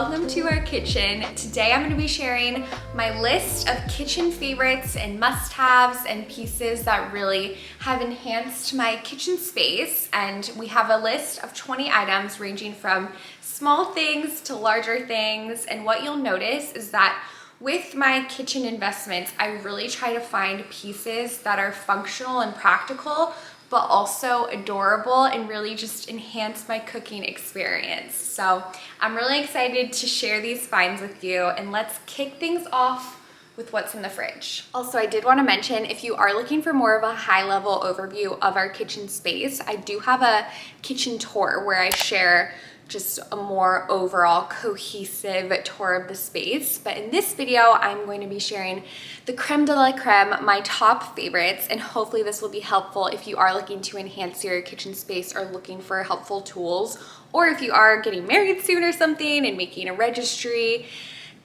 welcome to our kitchen. Today I'm going to be sharing my list of kitchen favorites and must-haves and pieces that really have enhanced my kitchen space. And we have a list of 20 items ranging from small things to larger things. And what you'll notice is that with my kitchen investments, I really try to find pieces that are functional and practical, but also adorable and really just enhance my cooking experience. So I'm really excited to share these finds with you, and let's kick things off with what's in the fridge. Also, I did want to mention, if you are looking for more of a high-level overview of our kitchen space, I do have a kitchen tour where I share just a more overall cohesive tour of the space. But in this video, I'm going to be sharing the creme de la creme, my top favorites, and hopefully this will be helpful if you are looking to enhance your kitchen space or looking for helpful tools, or if you are getting married soon or something and making a registry,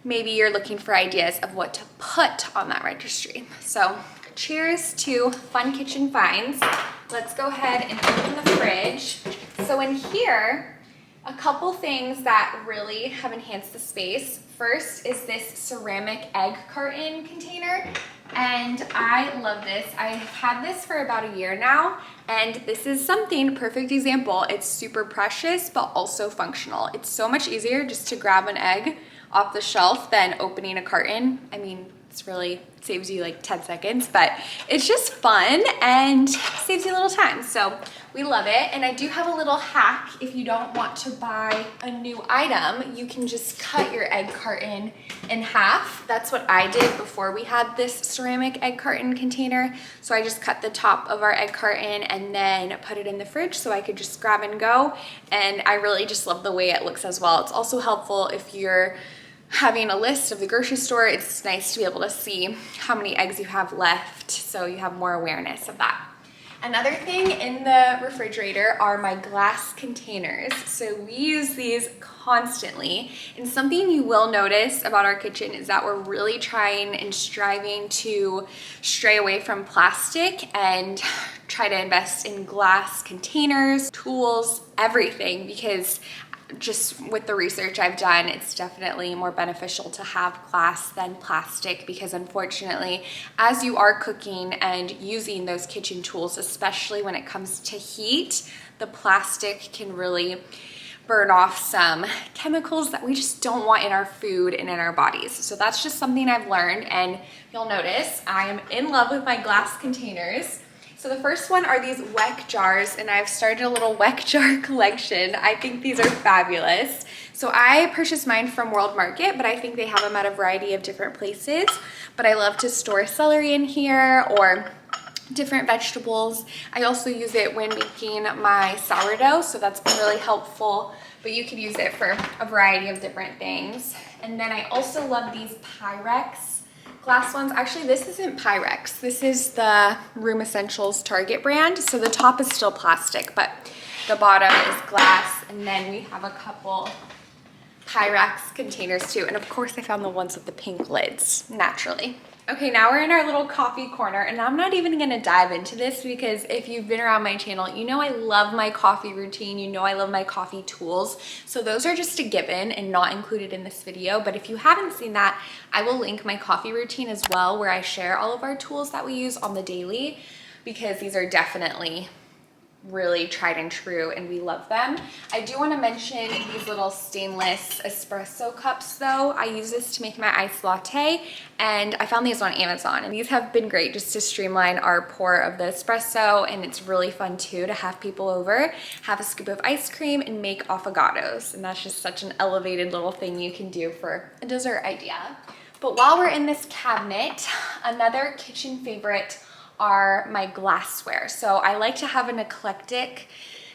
maybe you're looking for ideas of what to put on that registry. So cheers to fun kitchen finds. Let's go ahead and open the fridge. So in here, a couple things that really have enhanced the space. First is this ceramic egg carton container, and I love this. I've had this for about a year now, and this is something, perfect example. It's super precious, but also functional. It's so much easier just to grab an egg off the shelf than opening a carton. I mean, it's really saves you like 10 seconds, but it's just fun and saves you a little time. So we love it. And I do have a little hack. If you don't want to buy a new item, you can just cut your egg carton in half. That's what I did before we had this ceramic egg carton container. So I just cut the top of our egg carton and then put it in the fridge so I could just grab and go. And I really just love the way it looks as well. It's also helpful if you're having a list of the grocery store. It's nice to be able to see how many eggs you have left, so you have more awareness of that. Another thing in the refrigerator are my glass containers. So we use these constantly, and something you will notice about our kitchen is that we're really trying and striving to stray away from plastic and try to invest in glass containers, tools, everything, because just with the research I've done, it's definitely more beneficial to have glass than plastic, because unfortunately, as you are cooking and using those kitchen tools, especially when it comes to heat, the plastic can really burn off some chemicals that we just don't want in our food and in our bodies. So that's just something I've learned, and you'll notice I am in love with my glass containers. So the first one are these weck jars, and I've started a little weck jar collection. I think these are fabulous. So I purchased mine from World Market, but I think they have them at a variety of different places. But I love to store celery in here or different vegetables. I also use it when making my sourdough, so that's been really helpful. But you could use it for a variety of different things. And then I also love these Pyrex glass ones. Actually, this isn't Pyrex. This is the Room Essentials Target brand. So the top is still plastic, but the bottom is glass. And then we have a couple Pyrex containers too. And of course, I found the ones with the pink lids, naturally. Okay, now we're in our little coffee corner, and I'm not even gonna dive into this because if you've been around my channel, you know I love my coffee routine, you know I love my coffee tools. So those are just a given and not included in this video. But if you haven't seen that, I will link my coffee routine as well, where I share all of our tools that we use on the daily, because these are definitely really tried and true, and we love them. I do want to mention these little stainless espresso cups though. I use this to make my iced latte, and I found these on Amazon, and these have been great just to streamline our pour of the espresso. And it's really fun too to have people over, have a scoop of ice cream, and make affogatos, and that's just such an elevated little thing you can do for a dessert idea. But while we're in this cabinet, another kitchen favorite are my glassware. So I like to have an eclectic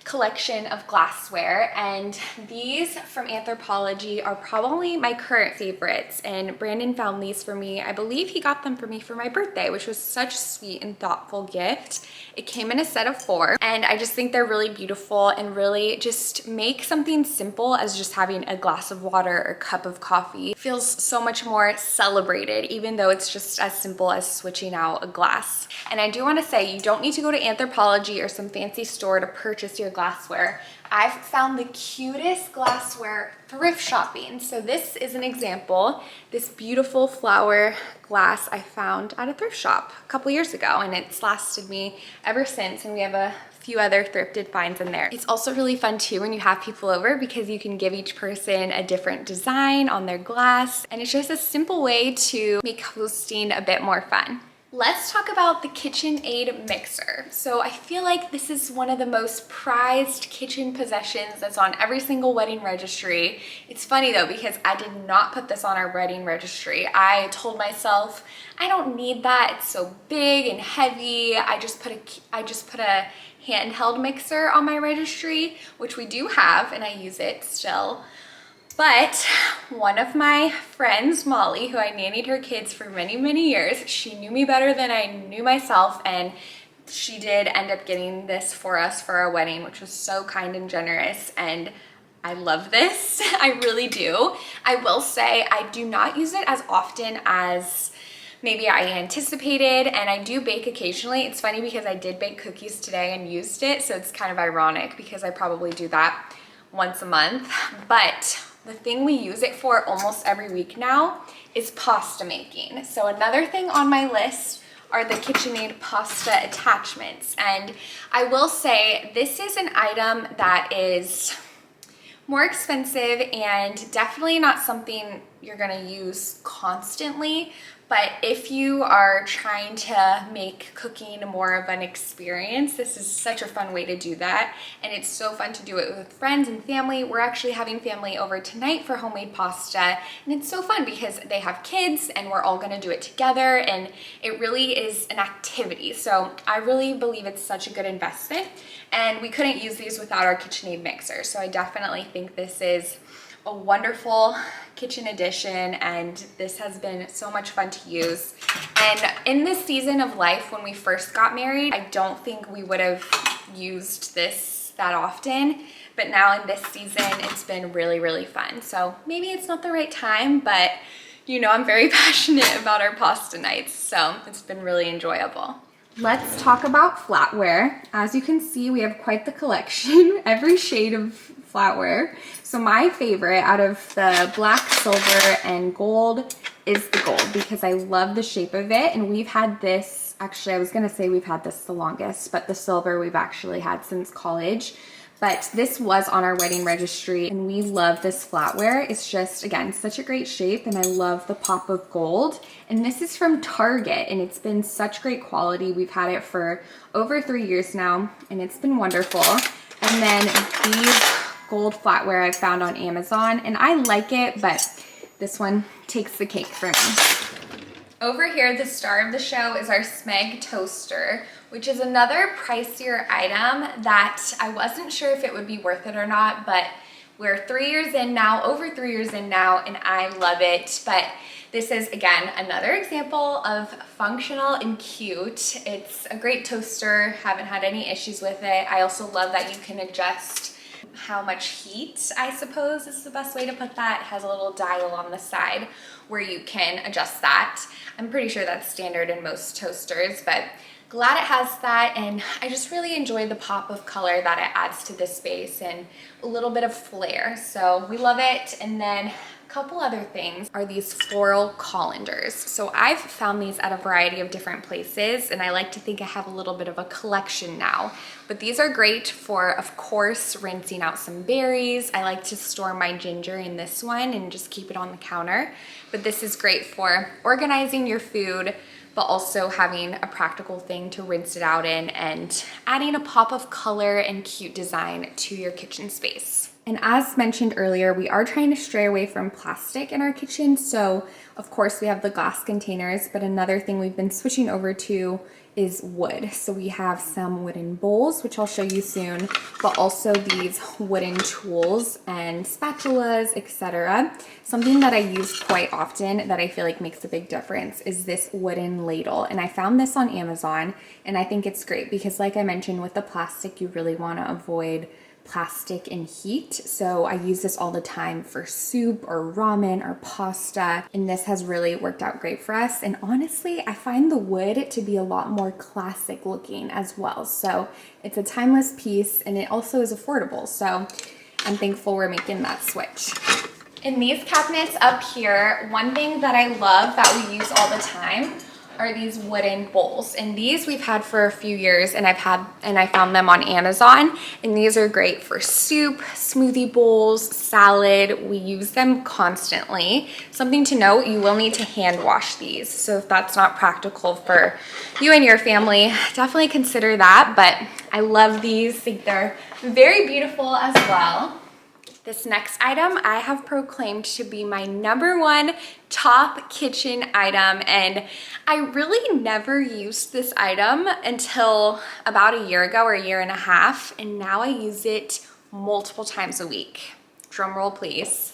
collection of glassware, and these from Anthropologie are probably my current favorites. And Brandon found these for me. I believe he got them for me for my birthday, which was such a sweet and thoughtful gift. It came in a set of 4, and I just think they're really beautiful and really just make something simple as just having a glass of water or cup of coffee feels so much more celebrated, even though it's just as simple as switching out a glass. And I do want to say, you don't need to go to Anthropologie or some fancy store to purchase your glassware, I've found the cutest glassware thrift shopping. So this is an example. This beautiful flower glass I found at a thrift shop a couple years ago, and it's lasted me ever since, and we have a few other thrifted finds in there. It's also really fun too when you have people over because you can give each person a different design on their glass, and it's just a simple way to make hosting a bit more fun. Let's talk about the Kitchenaid Mixer. So I feel like this is one of the most prized kitchen possessions that's on every single wedding registry. It's funny though, because I did not put this on our wedding registry. I told myself, I don't need that, it's so big and heavy. I just put a handheld mixer on my registry, which we do have, and I use it still. But one of my friends, Molly, who I nannied her kids for many, many years, she knew me better than I knew myself, and she did end up getting this for us for our wedding, which was so kind and generous, and I love this. I really do. I will say I do not use it as often as maybe I anticipated, and I do bake occasionally. It's funny because I did bake cookies today and used it, so it's kind of ironic because I probably do that once a month. But the thing we use it for almost every week now is pasta making. So another thing on my list are the KitchenAid pasta attachments. And I will say this is an item that is more expensive and definitely not something you're gonna use constantly. But if you are trying to make cooking more of an experience, this is such a fun way to do that. And it's so fun to do it with friends and family. We're actually having family over tonight for homemade pasta. And it's so fun because they have kids and we're all gonna do it together. And it really is an activity. So I really believe it's such a good investment. And we couldn't use these without our KitchenAid mixer. So I definitely think this is a wonderful kitchen addition, and this has been so much fun to use. And in this season of life, when we first got married, I don't think we would have used this that often, but now in this season, it's been really, really fun. So maybe it's not the right time, but you know, I'm very passionate about our pasta nights, so it's been really enjoyable. Let's talk about flatware. As you can see, we have quite the collection, every shade of flatware. So my favorite out of the black, silver, and gold is the gold because I love the shape of it. And we've had this, actually I was gonna say we've had this the longest, but the silver we've actually had since college. But this was on our wedding registry and we love this flatware. It's just, again, such a great shape, and I love the pop of gold. And this is from Target and it's been such great quality. We've had it for over 3 years now and it's been wonderful. And then these gold flatware I've found on Amazon, and I like it, but this one takes the cake for me. Over here, the star of the show is our Smeg Toaster, which is another pricier item that I wasn't sure if it would be worth it or not, but we're 3 years in now, over 3 years in now, and I love it. But this is, again, another example of functional and cute. It's a great toaster, haven't had any issues with it. I also love that you can adjust how much heat, I suppose is the best way to put that. It has a little dial on the side where you can adjust that. I'm pretty sure that's standard in most toasters, but glad it has that, and I just really enjoy the pop of color that it adds to this space and a little bit of flair. So we love it. And then couple other things are these Floral Colanders. So I've found these at a variety of different places, and I like to think I have a little bit of a collection now. But these are great for, of course, rinsing out some berries. I like to store my ginger in this one and just keep it on the counter. But this is great for organizing your food, but also having a practical thing to rinse it out in and adding a pop of color and cute design to your kitchen space. And as mentioned earlier, we are trying to stray away from plastic in our kitchen. So of course we have the glass containers, but another thing we've been switching over to is wood. So we have some wooden bowls, which I'll show you soon, but also these wooden tools and spatulas, etc. Something that I use quite often that I feel like makes a big difference is this wooden ladle. And I found this on Amazon, and I think it's great because, like I mentioned, with the plastic, you really want to avoid plastic and heat. So I use this all the time for soup or ramen or pasta, and this has really worked out great for us. And honestly, I find the wood to be a lot more classic looking as well. So it's a timeless piece, and it also is affordable. So I'm thankful we're making that switch. In these cabinets up here, one thing that I love that we use all the time are these wooden bowls, and these we've had for a few years, and I found them on Amazon, and these are great for soup, smoothie bowls, salad. We use them constantly. Something to note, you will need to hand wash these, so if that's not practical for you and your family, definitely consider that. But I love these. I think they're very beautiful as well. This next item I have proclaimed to be my #1 top kitchen item, and I really never used this item until about a year ago or a year and a half, and now I use it multiple times a week. Drum roll, please.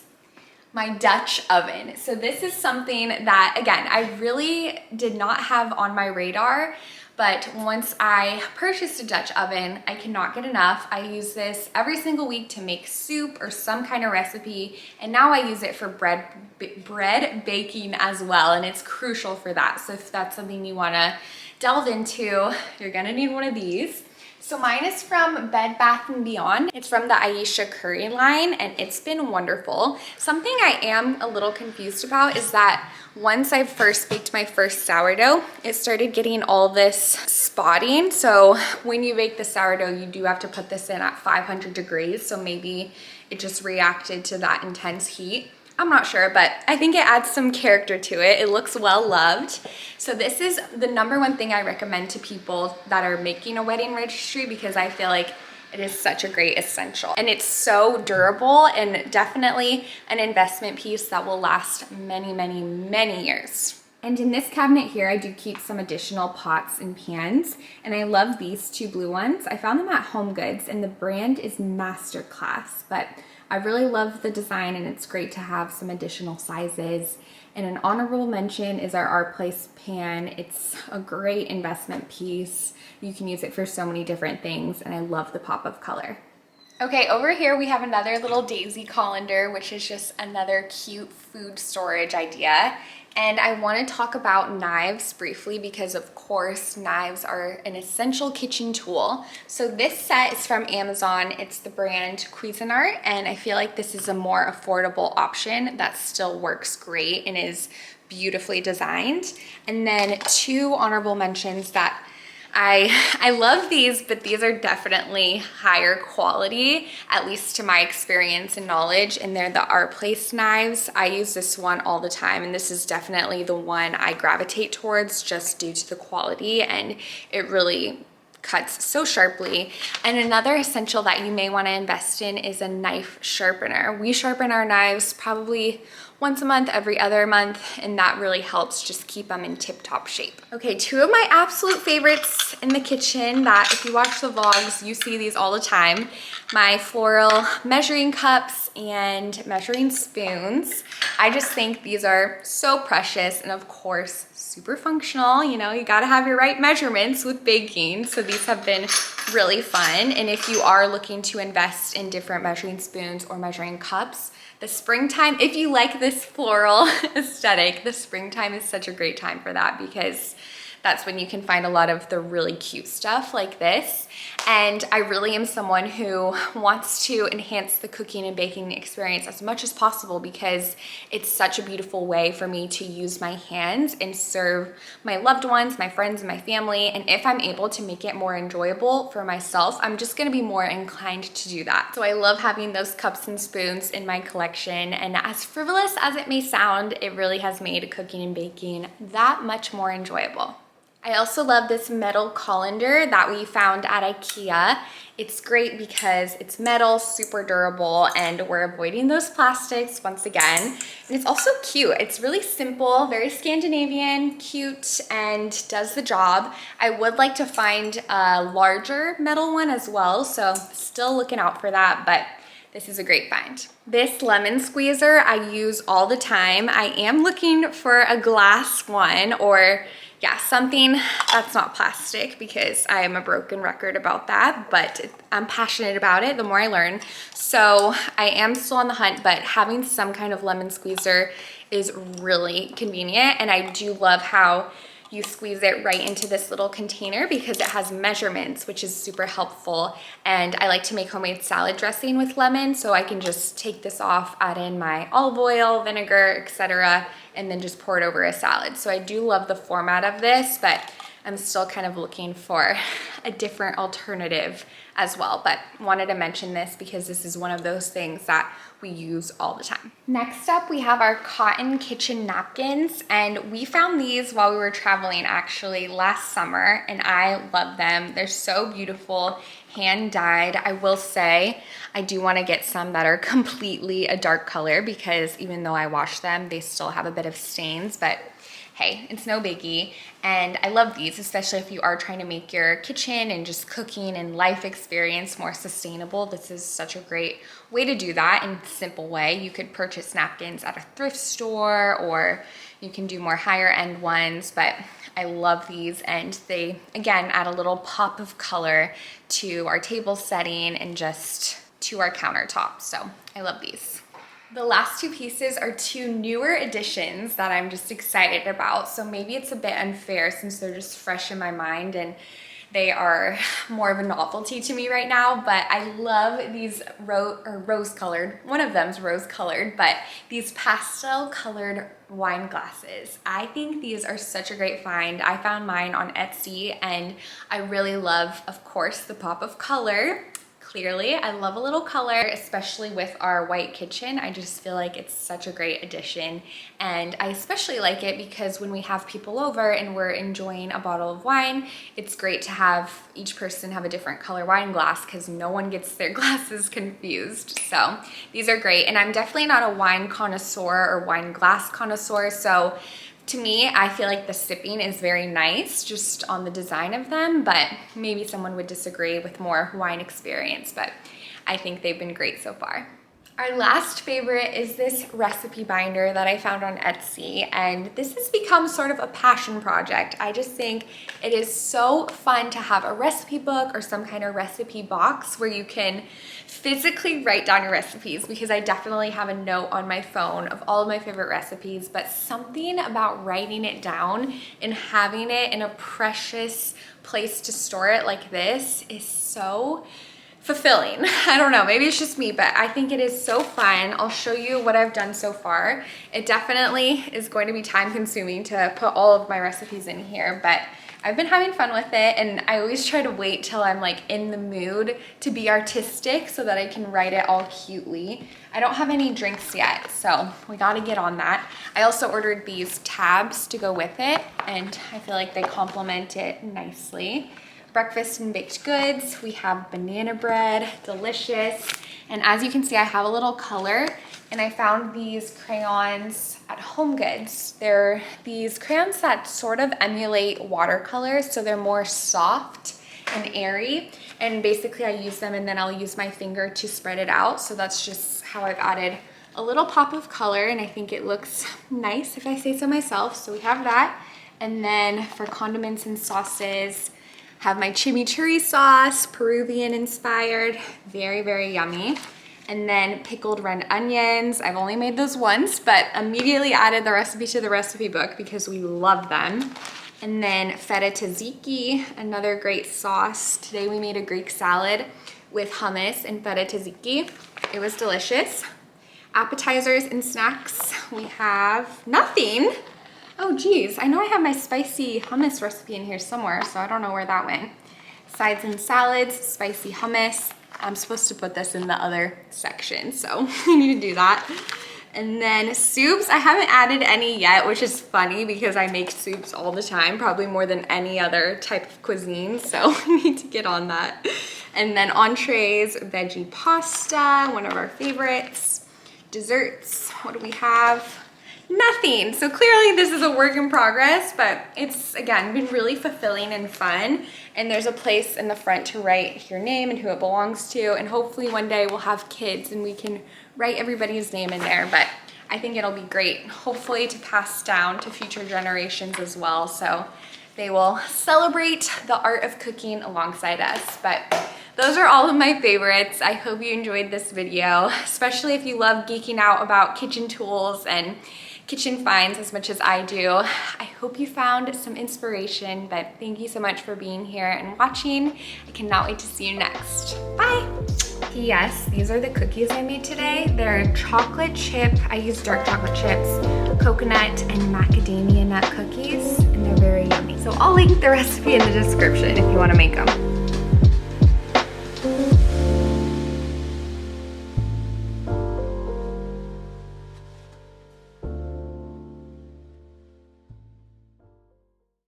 My Dutch oven. So this is something that, again, I really did not have on my radar, but once I purchased a Dutch oven, I cannot get enough. I use this every single week to make soup or some kind of recipe, and now I use it for bread baking as well, and it's crucial for that. So if that's something you wanna delve into, you're gonna need one of these. So mine is from Bed Bath & Beyond. It's from the Aisha Curry line, and it's been wonderful. Something I am a little confused about is that once I first baked my first sourdough, it started getting all this spotting. So when you bake the sourdough, you do have to put this in at 500 degrees. So maybe it just reacted to that intense heat. I'm not sure, but I think it adds some character to it. It looks well loved. So this is the #1 thing I recommend to people that are making a wedding registry, because I feel like it is such a great essential. And it's so durable, and definitely an investment piece that will last many, many, many years. And in this cabinet here, I do keep some additional pots and pans, and I love these 2 blue ones. I found them at Home Goods, and the brand is Masterclass, but I really love the design, and it's great to have some additional sizes. And an honorable mention is our Place pan. It's a great investment piece. You can use it for so many different things, and I love the pop of color. Okay, over here we have another little daisy colander, which is just another cute food storage idea. And I want to talk about knives briefly, because of course knives are an essential kitchen tool. So this set is from Amazon. It's the brand Cuisinart, and I feel like this is a more affordable option that still works great and is beautifully designed. And then 2 honorable mentions that I love these, but these are definitely higher quality, at least to my experience and knowledge, and they're the Our Place knives. I use this one all the time, and this is definitely the one I gravitate towards just due to the quality, and it really cuts so sharply. And another essential that you may want to invest in is a knife sharpener. We sharpen our knives probably once a month, every other month, and that really helps just keep them in tip-top shape. Okay, 2 of my absolute favorites in the kitchen that if you watch the vlogs, you see these all the time. My floral measuring cups and measuring spoons. I just think these are so precious, and of course, super functional. You know, you gotta have your right measurements with baking, so these have been really fun. And if you are looking to invest in different measuring spoons or measuring cups, the springtime, if you like this floral aesthetic, the springtime is such a great time for that, because that's when you can find a lot of the really cute stuff like this. And I really am someone who wants to enhance the cooking and baking experience as much as possible, because it's such a beautiful way for me to use my hands and serve my loved ones, my friends, and my family. And if I'm able to make it more enjoyable for myself, I'm just gonna be more inclined to do that. So I love having those cups and spoons in my collection, and as frivolous as it may sound, it really has made cooking and baking that much more enjoyable. I also love this metal colander that we found at IKEA. It's great because it's metal, super durable, and we're avoiding those plastics once again. And it's also cute. It's really simple, very Scandinavian, cute, and does the job. I would like to find a larger metal one as well, so still looking out for that, but this is a great find. This lemon squeezer I use all the time. I am looking for a glass one, or yeah, something that's not plastic, because I am a broken record about that, but I'm passionate about it the more I learn. So I am still on the hunt, but having some kind of lemon squeezer is really convenient. And I do love how you squeeze it right into this little container because it has measurements, which is super helpful. And I like to make homemade salad dressing with lemon, so I can just take this off, add in my olive oil, vinegar, etc., and then just pour it over a salad. So I do love the format of this, but I'm still kind of looking for a different alternative as well. But wanted to mention this because this is one of those things that we use all the time. Next up, we have our cotton kitchen napkins, and we found these while we were traveling actually last summer, and I love them. They're so beautiful, hand dyed. I will say I do want to get some that are completely a dark color, because even though I wash them, they still have a bit of stains, but hey, it's no biggie. And I love these, especially if you are trying to make your kitchen and just cooking and life experience more sustainable. This is such a great way to do that in a simple way. You could purchase napkins at a thrift store, or you can do more higher end ones, but I love these, and they, again, add a little pop of color to our table setting and just to our countertop. So I love these. The last two pieces are two newer additions that I'm just excited about. So maybe it's a bit unfair since they're just fresh in my mind and they are more of a novelty to me right now, but I love these rose-colored, one of them's rose-colored, but these pastel-colored wine glasses. I think these are such a great find. I found mine on Etsy, and I really love, of course, the pop of color. Clearly, I love a little color, especially with our white kitchen. I just feel like it's such a great addition. And I especially like it because when we have people over and we're enjoying a bottle of wine, it's great to have each person have a different color wine glass because no one gets their glasses confused. So these are great. And I'm definitely not a wine connoisseur or wine glass connoisseur. So to me, I feel like the sipping is very nice just on the design of them, but maybe someone would disagree with more wine experience, but I think they've been great so far. Our last favorite is this recipe binder that I found on Etsy, and this has become sort of a passion project. I just think it is so fun to have a recipe book or some kind of recipe box where you can physically write down your recipes, because I definitely have a note on my phone of all of my favorite recipes, but something about writing it down and having it in a precious place to store it like this is so fulfilling. I don't know, maybe it's just me, but I think it is so fun. I'll show you what I've done so far. It definitely is going to be time consuming to put all of my recipes in here, but I've been having fun with it, and I always try to wait till I'm like in the mood to be artistic so that I can write it all cutely. I don't have any drinks yet, so we gotta get on that. I also ordered these tabs to go with it, and I feel like they complement it nicely. Breakfast and baked goods. We have banana bread, delicious. And as you can see, I have a little color, and I found these crayons at Home Goods. They're these crayons that sort of emulate watercolors, so they're more soft and airy. And basically I use them and then I'll use my finger to spread it out. So that's just how I've added a little pop of color, and I think it looks nice if I say so myself. So we have that. And then for condiments and sauces, have my chimichurri sauce, Peruvian inspired, very, very yummy. And then pickled red onions. I've only made those once, but immediately added the recipe to the recipe book because we love them. And then feta tzatziki, another great sauce. Today we made a Greek salad with hummus and feta tzatziki. It was delicious. Appetizers and snacks, we have nothing. Oh geez, I know I have my spicy hummus recipe in here somewhere, so I don't know where that went. Sides and salads, spicy hummus. I'm supposed to put this in the other section, so I need to do that. And then soups, I haven't added any yet, which is funny because I make soups all the time, probably more than any other type of cuisine, so I need to get on that. And then entrees, veggie pasta, one of our favorites. Desserts, what do we have? Nothing. So clearly this is a work in progress, but it's, again, been really fulfilling and fun. And there's a place in the front to write your name and who it belongs to. And hopefully one day we'll have kids and we can write everybody's name in there. But I think it'll be great, hopefully to pass down to future generations as well, so they will celebrate the art of cooking alongside us. But those are all of my favorites. I hope you enjoyed this video, especially if you love geeking out about kitchen tools and kitchen finds as much as I do. I hope you found some inspiration, but thank you so much for being here and watching. I cannot wait to see you next. Bye. Yes, these are the cookies I made today. They're chocolate chip, I use dark chocolate chips, coconut and macadamia nut cookies, and they're very yummy. So I'll link the recipe in the description if you want to make them.